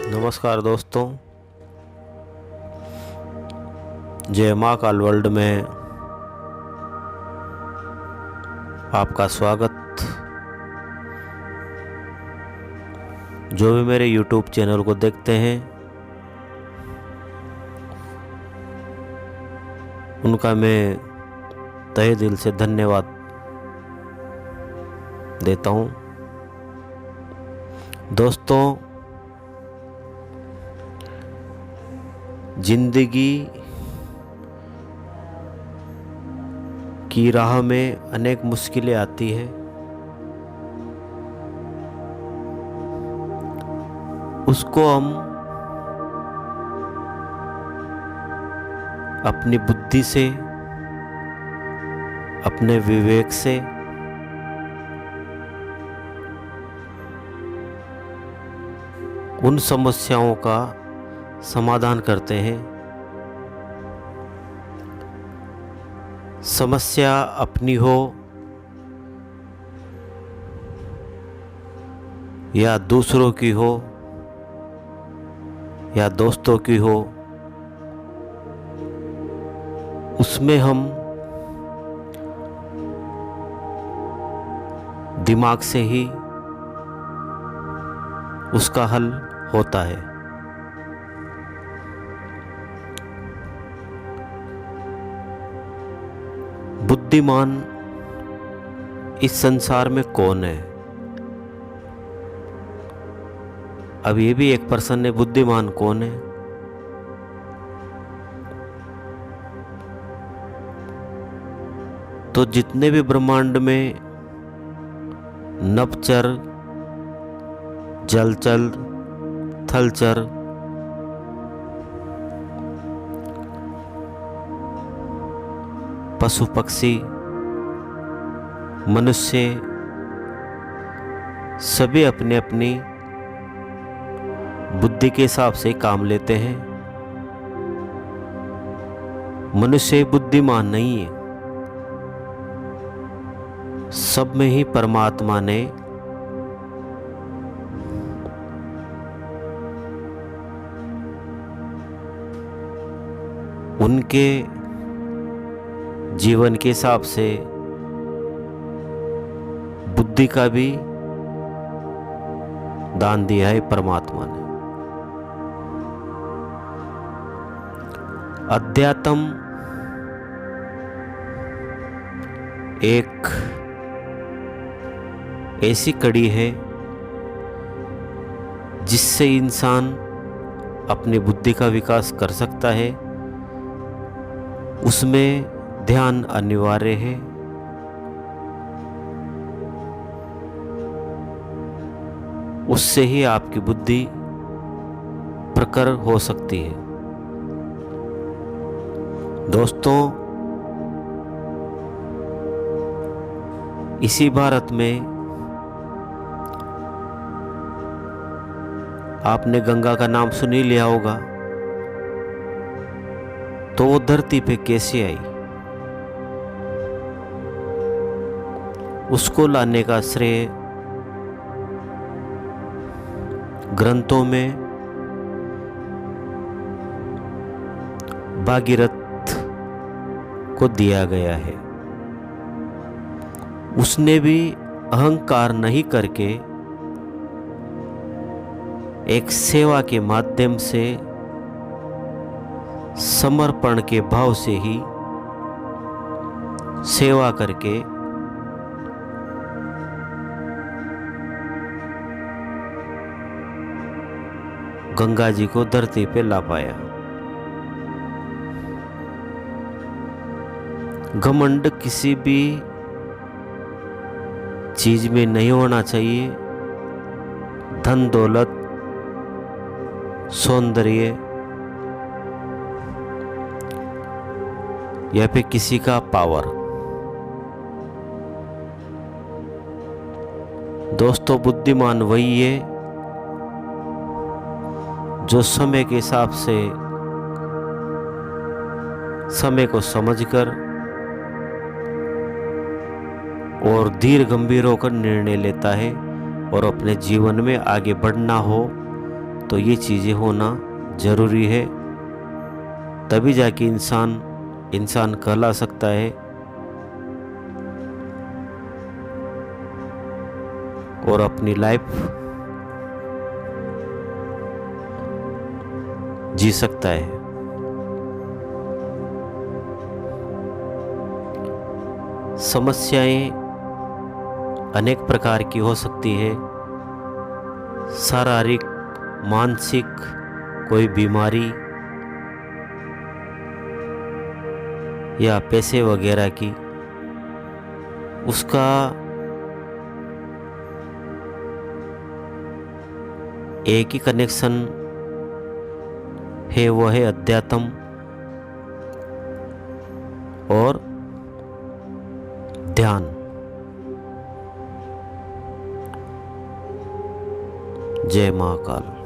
नमस्कार दोस्तों, जय महाकाल वर्ल्ड में आपका स्वागत। जो भी मेरे YouTube चैनल को देखते हैं उनका मैं तहे दिल से धन्यवाद देता हूँ। दोस्तों, जिंदगी की राह में अनेक मुश्किलें आती हैं। उसको हम अपनी बुद्धि से, अपने विवेक से उन समस्याओं का समाधान करते हैं। समस्या अपनी हो या दूसरों की हो या दोस्तों की हो, उसमें हम दिमाग से ही उसका हल होता है। बुद्धिमान इस संसार में कौन है? अब ये भी एक प्रश्न है, बुद्धिमान कौन है? तो जितने भी ब्रह्मांड में नभचर, जलचर, थलचर, पशु पक्षी, मनुष्य, सभी अपने अपनी बुद्धि के हिसाब से काम लेते हैं। मनुष्य बुद्धिमान नहीं है। सब में ही परमात्मा ने उनके जीवन के हिसाब से बुद्धि का भी दान दिया है परमात्मा ने। अध्यात्म एक ऐसी कड़ी है जिससे इंसान अपनी बुद्धि का विकास कर सकता है। उसमें ध्यान अनिवार्य है। उससे ही आपकी बुद्धि प्रखर हो सकती है। दोस्तों, इसी भारत में आपने गंगा का नाम सुन ही लिया होगा। तो वो धरती पे कैसे आई, उसको लाने का श्रेय ग्रंथों में भागीरथ को दिया गया है। उसने भी अहंकार नहीं करके एक सेवा के माध्यम से, समर्पण के भाव से ही सेवा करके गंगा जी को धरती पे ला पाया। घमंड किसी भी चीज में नहीं होना चाहिए। धन दौलत, सौंदर्य या फिर किसी का पावर। दोस्तों, बुद्धिमान वही है जो समय के हिसाब से, समय को समझकर और धीर गंभीर होकर निर्णय लेता है। और अपने जीवन में आगे बढ़ना हो तो ये चीज़ें होना ज़रूरी है, तभी जाके इंसान इंसान कहला सकता है और अपनी लाइफ जी सकता है। समस्याएं अनेक प्रकार की हो सकती है, शारीरिक, मानसिक, कोई बीमारी या पैसे वगैरह की। उसका एक ही कनेक्शन है, वो है अध्यात्म और ध्यान। जय महाकाल।